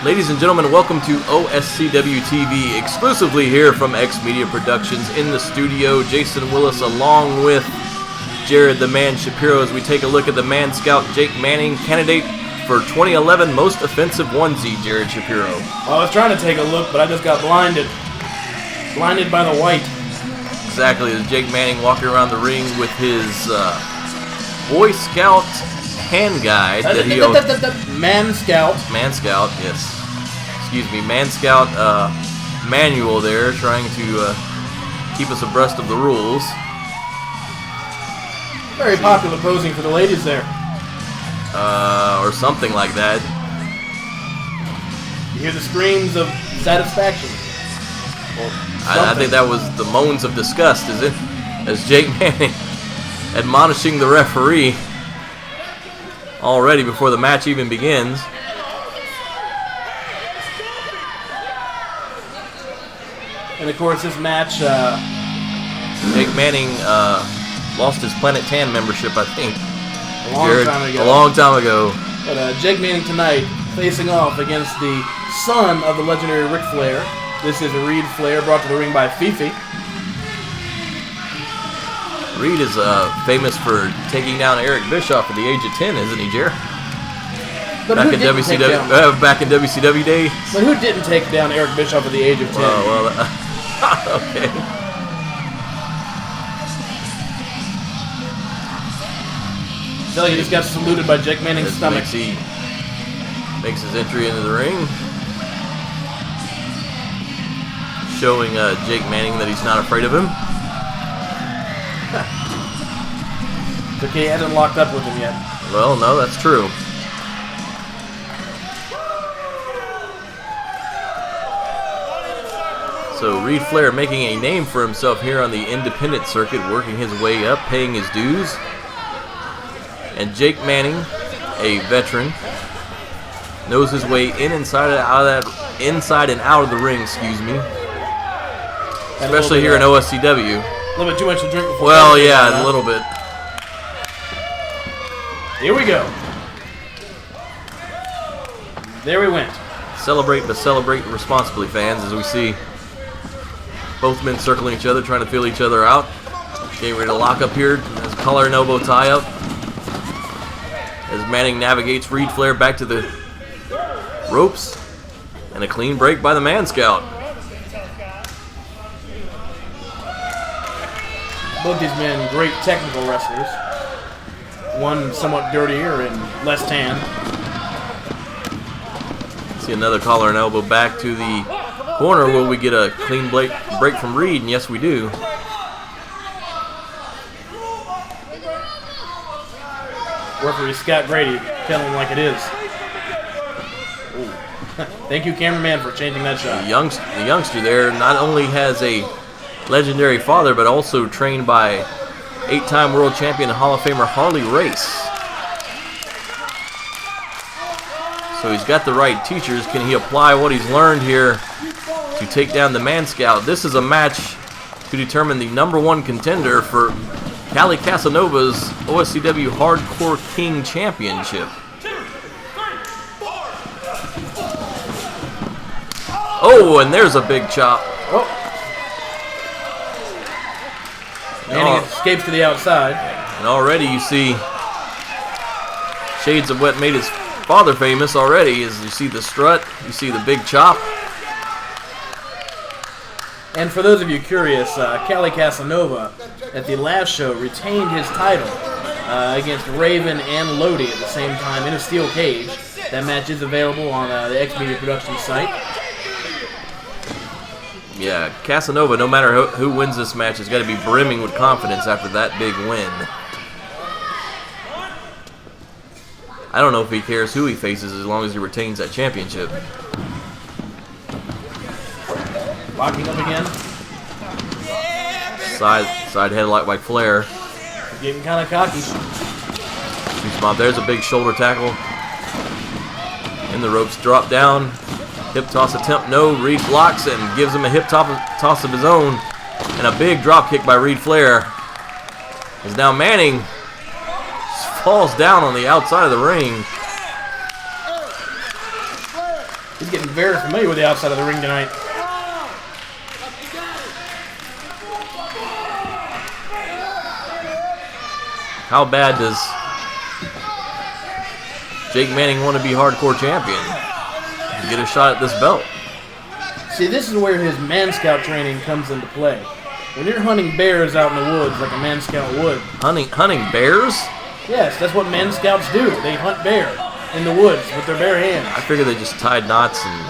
Ladies and gentlemen, welcome to OSCW TV, exclusively here from X Media Productions. In the studio, Jason Willis along with Jared the Man Shapiro as we take a look at the Manscout Jake Manning, candidate for 2011 Most Offensive Onesie, Jared Shapiro. Well, I was trying to take a look, but I just got blinded. Blinded by the white. Exactly, as Jake Manning walking around the ring with his Boy Scout hand guide that he owns. Manscout. Manscout, yes. Excuse me, Manscout manual there, trying to keep us abreast of the rules. Very popular posing for the ladies there. Or something like that. You hear the screams of satisfaction. I think that was the moans of disgust, is it? As Jake Manning admonishing the referee already before the match even begins. And of course, this match, Jake Manning lost his Planet Tan membership, I think. A long time ago. But Jake Jake Manning tonight facing off against the son of the legendary Reid Flair. This is Reid Flair, brought to the ring by Fifi. Reid is famous for taking down Eric Bischoff at the age of 10, isn't he, Jer? Back in WCW days. But who didn't take down Eric Bischoff at the age of 10? Okay. So he just got saluted by Jake Manning's stomach. He makes his entry into the ring, showing Jake Manning that he's not afraid of him. It's okay, he hasn't locked up with him yet. Well, no, that's true. So Reid Flair making a name for himself here on the independent circuit, working his way up, paying his dues. And Jake Manning, a veteran, knows his way inside and out of the ring, excuse me. Especially here in OSCW. A little bit too much to drink before. Well, yeah, a little bit. Here we go. There we went. Celebrate, but celebrate responsibly, fans, as we see both men circling each other, trying to feel each other out. Getting ready to lock up here. There's a collar and elbow tie-up. As Manning navigates Reid Flair back to the ropes. And a clean break by the Manscout. Both these men, great technical wrestlers. One somewhat dirtier and less tan. See another collar and elbow back to the corner. Will we get a clean break from Reid? And yes, we do. Referee Scott Grady telling him like it is. Thank you, cameraman, for changing that shot. The youngster there not only has a legendary father, but also trained by 8-time world champion and Hall of Famer Harley Race. So he's got the right teachers. Can he apply what he's learned here to take down the Manscout? This is a match to determine the #1 contender for Cali Casanova's OSCW Hardcore King Championship. Oh, and there's a big chop. Oh. Manning escapes to the outside. And already you see shades of what made his father famous already. As you see the strut, you see the big chop. And for those of you curious, Cali Casanova at the last show retained his title against Raven and Lodi at the same time in a steel cage. That match is available on the X Media Productions site. Yeah, Casanova, no matter who wins this match, has got to be brimming with confidence after that big win. I don't know if he cares who he faces as long as he retains that championship. Locking up again. Side headlock by Flair. Getting kind of cocky. There's a big shoulder tackle. And the ropes drop down. Hip toss attempt, no. Reid blocks and gives him a hip toss of his own. And a big drop kick by Reid Flair. As now Manning falls down on the outside of the ring. He's getting very familiar with the outside of the ring tonight. How bad does Jake Manning want to be hardcore champion? Get a shot at this belt. See, this is where his Manscout training comes into play. When you're hunting bears out in the woods like a Manscout would. Hunting bears? Yes, that's what Manscouts do. They hunt bear in the woods with their bare hands. I figured they just tied knots and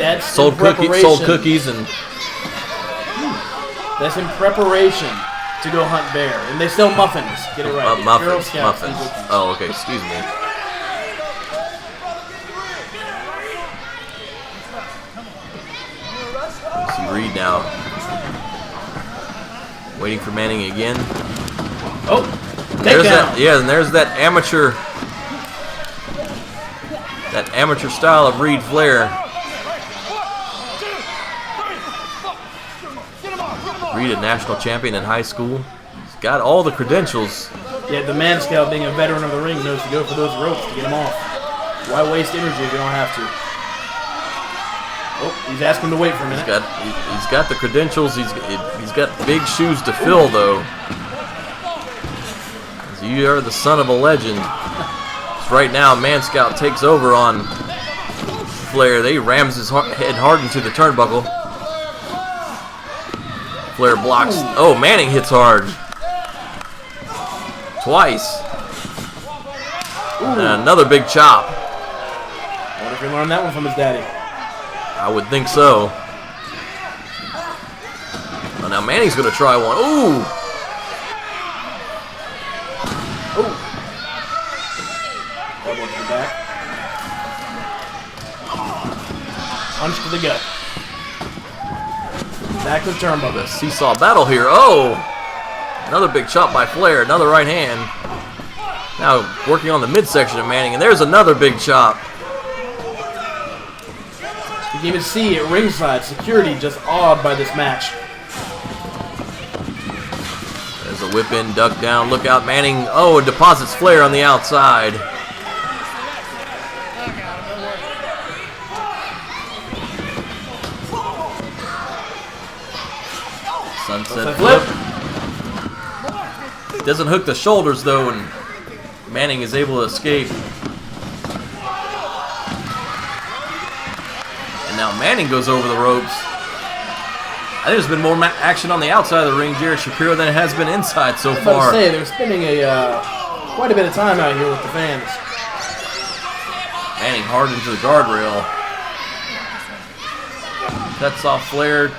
that's sold cookies and... That's in preparation to go hunt bear. And they sell muffins. Get it right. Girl Scouts and cookies. Oh, okay. Excuse me. See Reid now. Waiting for Manning again. Oh, there's that. Yeah, and there's that amateur style of Reid Flair. Reid, a national champion in high school. He's got all the credentials. Yeah, the Manscout, being a veteran of the ring, knows to go for those ropes to get him off. Why waste energy if you don't have to? Oh, he's asking to wait for a minute. He's got the credentials. He's got big shoes to fill, though. You are the son of a legend. Right now, Manscout takes over on Flair. They rams his head hard into the turnbuckle. Flair blocks. Oh, Manning hits hard. Twice. And another big chop. I wonder if he learned that one from his daddy. I would think so. Oh, now Manning's going to try one. Ooh! Elbow to the back. Punch to the gut. Back to the turnbuckle. The seesaw battle here. Oh! Another big chop by Flair. Another right hand. Now working on the midsection of Manning. And there's another big chop. You can even see at ringside, security just awed by this match. There's a whip in, duck down. Look out, Manning. Oh, it deposits Flair on the outside. Sunset flip. Doesn't hook the shoulders though, and Manning is able to escape. And now Manning goes over the ropes. I think there's been more action on the outside of the ring, Jared Shapiro, than it has been inside so far. I was about to say, they're spending quite a bit of time out here with the fans. Manning hard into the guardrail. Cuts off Flair,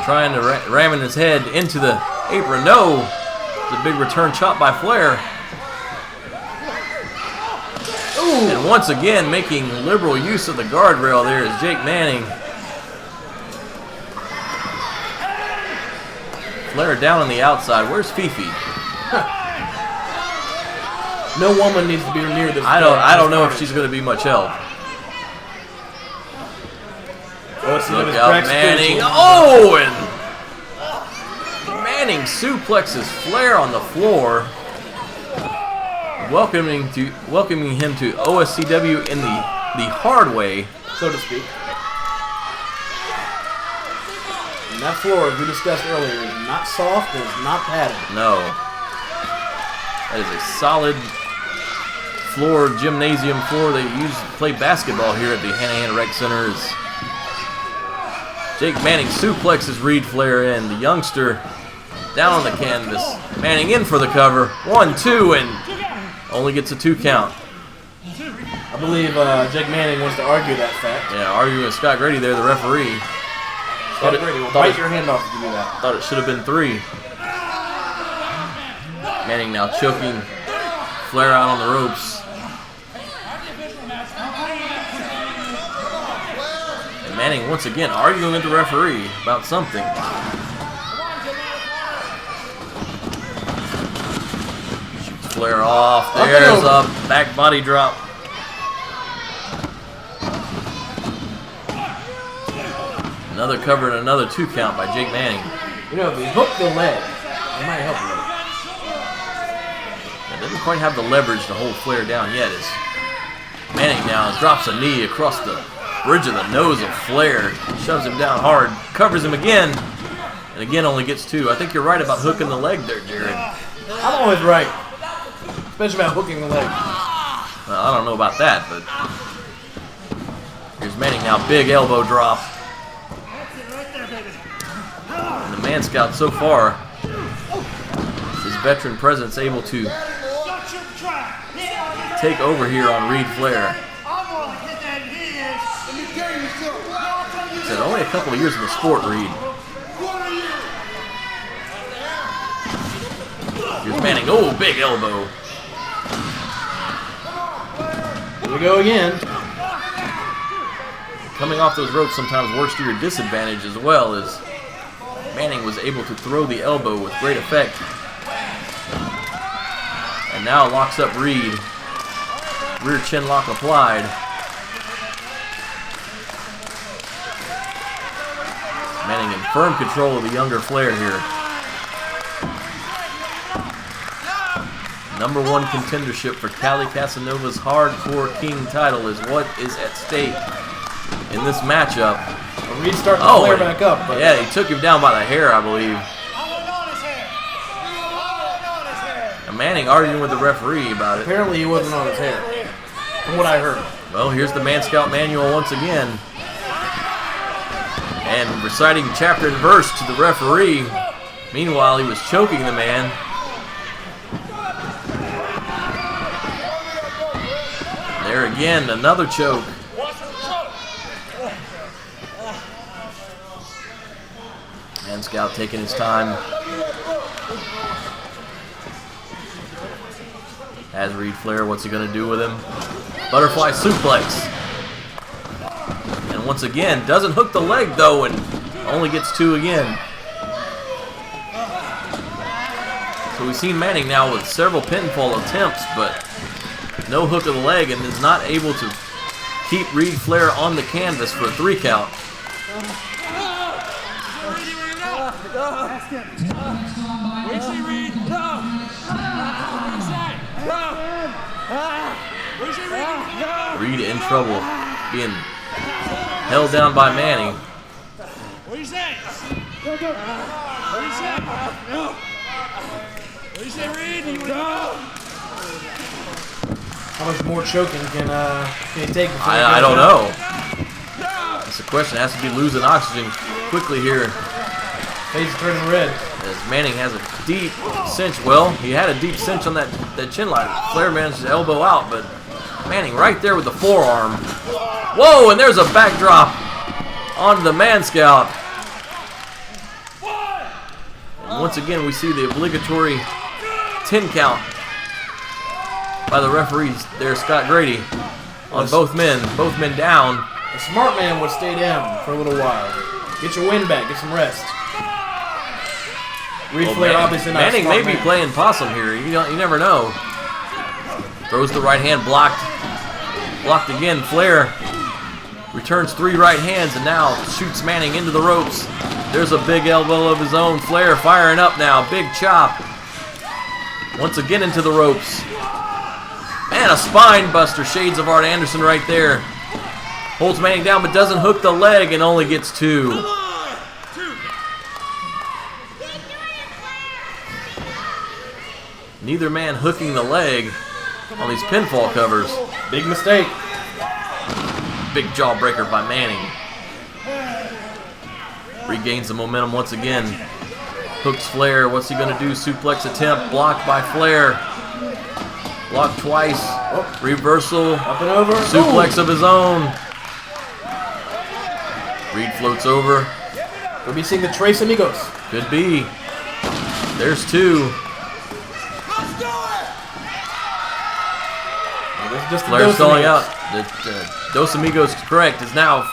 trying to ramming his head into the apron. No! It's a big return chop by Flair. Ooh. And once again, making liberal use of the guardrail there is Jake Manning. Flair down on the outside. Where's Fifi? No woman needs to be near this. I don't know if she's going to be much help. Look out, Manning. Oh, and Manning suplexes Flair on the floor, welcoming him to OSCW in the hard way, so to speak. And that floor, as we discussed earlier, is not soft and it's not padded. No. That is a solid floor, gymnasium floor they play basketball here at the Hanahan Rec Center. Jake Manning suplexes Reid Flair in. The youngster down on the canvas. Manning in for the cover. 1, 2, and only gets a 2 count. I believe Jake Manning wants to argue that fact. Yeah, arguing with Scott Grady there, the referee. Scott Grady will bite your hand off if you do that. Thought it should have been 3. Manning now choking Flair out on the ropes. And Manning once again arguing with the referee about something. Shoots Flair off. There's a back body drop. Another cover and another 2 count by Jake Manning. You know, if he hooked the leg, it might help a little. It doesn't quite have the leverage to hold Flair down yet. As Manning now drops a knee across the bridge of the nose of Flair. Shoves him down hard. Covers him again. And again only gets 2. I think you're right about hooking the leg there, Jared. I'm always right. Especially about hooking the leg. Well, I don't know about that, but here's Manning now. Big elbow drop. And the Manscout so far, his veteran presence able to take over here on Reid Flair. He said only a couple of years in the sport, Reid. Here's Manning. Oh, big elbow. Here we go again. Coming off those ropes sometimes works to your disadvantage as well, as Manning was able to throw the elbow with great effect. And now locks up Reid. Rear chin lock applied. Manning in firm control of the younger Flair here. Number 1 contendership for Cali Casanova's Hardcore King title is what is at stake in this matchup. Well, Reid starting to flare back up. But yeah, he took him down by the hair, I believe. And Manning arguing with the referee about it. Apparently he wasn't on his hair, from what I heard. Well, here's the Manscout manual once again. And reciting chapter and verse to the referee. Meanwhile, he was choking the man. There again, another choke. Manscout taking his time. Has Reid Flair, what's he going to do with him? Butterfly suplex. And once again, doesn't hook the leg though, and only gets 2 again. So we've seen Manning now with several pinfall attempts, but no hook of the leg, and is not able to keep Reid Flair on the canvas for a 3 count. Reid in trouble, being held down by Manning. What do you say? What do you say? No. What do you say, Reid? You want How much more choking can he take? I don't know. That's the question. It has to be losing oxygen quickly here. Face is turning red. As Manning has a deep cinch. Well, he had a deep cinch on that chin line. Flair managed to elbow out, but Manning right there with the forearm. Whoa, and there's a backdrop on the Manscout. And once again, we see the obligatory 10 count by the referees there, Scott Grady, on both men down. A smart man would stay down for a little while. Get your wind back, get some rest. Reid Flair obviously not Manning may be playing possum here. You never know. Throws the right hand, blocked again. Flair returns 3 right hands and now shoots Manning into the ropes. There's a big elbow of his own. Flair firing up now. Big chop. Once again into the ropes. And a spine buster. Shades of Art Anderson right there. Holds Manning down but doesn't hook the leg and only gets 2. Neither man hooking the leg on these pinfall covers. Big mistake. Big jawbreaker by Manning. Regains the momentum once again. Hooks Flair. What's he going to do? Suplex attempt. Blocked by Flair. Blocked twice. Oh, reversal. Up and over. Suplex of his own. Reid floats over. We'll be seeing the Tres Amigos. Could be. There's 2. Flair stalling out. Dos Amigos correct is now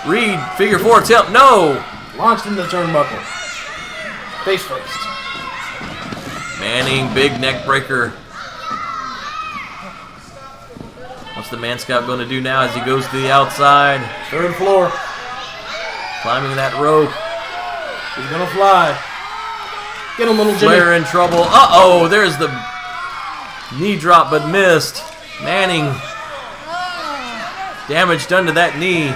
Reid, figure 4 attempt. No! Launched into the turnbuckle. Face first. Manning, big neck breaker. What's the Manscout going to do now as he goes to the outside? 3rd floor. Climbing that rope. He's going to fly. Get him, little Jimmy. Flair in trouble. Uh-oh, there's the knee drop but missed. Manning Damage done to that knee.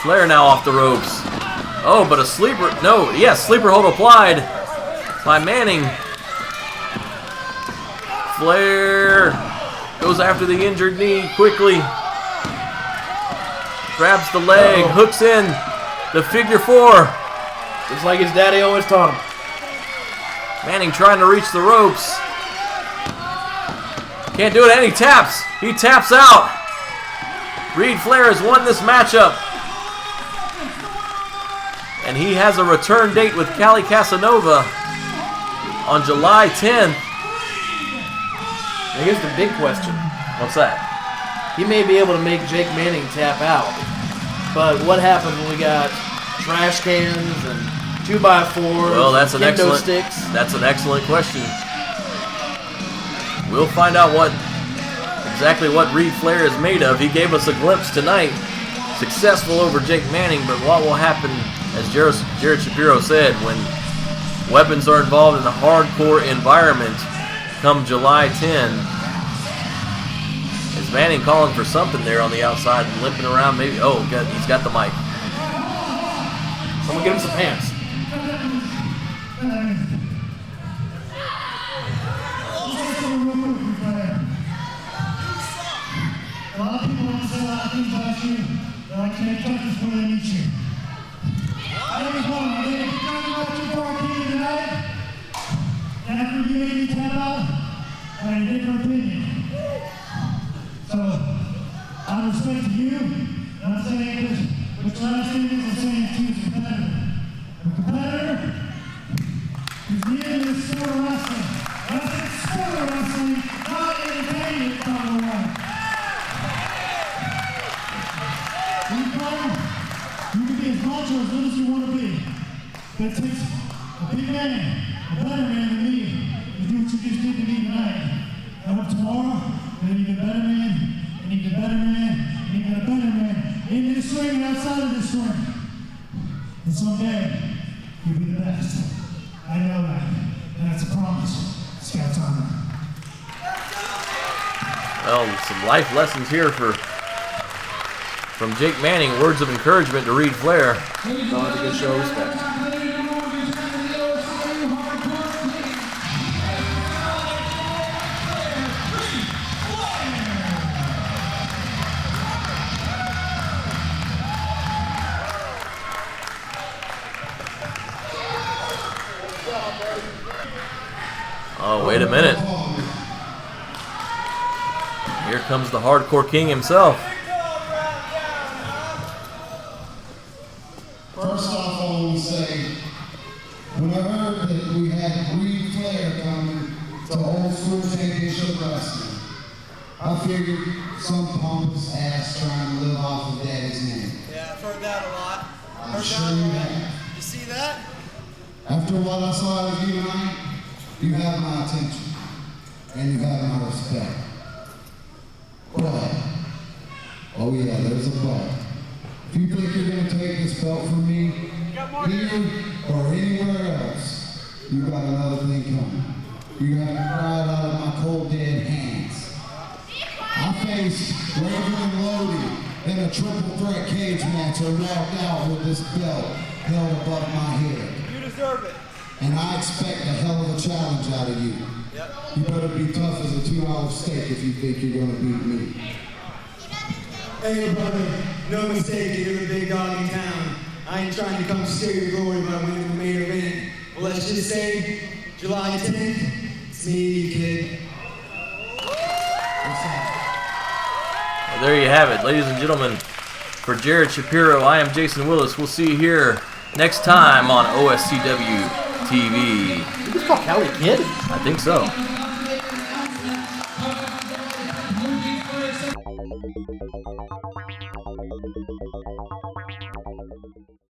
Flair now off the ropes. Oh, but a sleeper. No, yes, sleeper hold applied by Manning. Flair goes after the injured knee quickly. Grabs the leg, hooks in the figure 4. Just like his daddy always taught him. Manning trying to reach the ropes. Can't do it, and he taps. He taps out. Reid Flair has won this matchup. And he has a return date with Cali Casanova on July 10th. Now here's the big question. What's that? He may be able to make Jake Manning tap out, but what happens when we got trash cans and 2x4s, Well, that's an kendo excellent. sticks? That's an excellent question. We'll find out exactly what Reid Flair is made of. He gave us a glimpse tonight. Successful over Jake Manning, but what will happen, as Jared Shapiro said, when weapons are involved in a hardcore environment come July 10? Is Manning calling for something there on the outside and limping around? Maybe. Oh, he's got the mic. Someone get him some pants. A lot of people want to say a lot of things about you, but I can't touch this when I meet you. I don't know, I'm going to talk about you for our team tonight. And after you made me tap out, I had a different opinion. So, out of respect to you, and I'm saying this, which last thing is I'm saying to you is a competitor. A competitor is near the sport of wrestling. And I said sport of wrestling, not entertainment, by the way. You can be as much or as little as you want to be. But it takes a big man, a better man than me, to do what you just did to me tonight. I hope tomorrow that you get a better man, and you get a better man, and you get a better man in this ring and outside of this ring. And someday, you'll be the best. I know that. And that's a promise. Scout's honor. Well, some life lessons here from Jake Manning. Words of encouragement to Reid Flair. Oh, it's a good show of respect. Oh, wait a minute. Here comes the Hardcore King himself. First off, I want to say, when I heard that we had Reid Flair coming to Old School Championship Wrestling, I figured some pompous ass trying to live off of Daddy's name. Yeah, I've heard that a lot. I'm sure you have. You see that? After what I saw of you tonight, you have my attention, and you have my respect. But, oh yeah, there's a but. If you think you're going to take this belt from me, here or anywhere else, you got another thing coming. You're going to cry it out of my cold dead hands. I faced Raven and Lodi in a triple threat cage match and walked out with this belt held above my head. You deserve it. And I expect a hell of a challenge out of you. Yep. You better be tough as a $2 steak if you think you're going to beat me. Hey brother, no mistake, you're the big dog in town. I ain't trying to come steal your glory by winning the main event. Well, let's just say, July 10th, it's me and you, kid. Well, there you have it, ladies and gentlemen. For Jared Shapiro, I am Jason Willis. We'll see you here next time on OSCW TV. Is this called Cali Kid? I think so.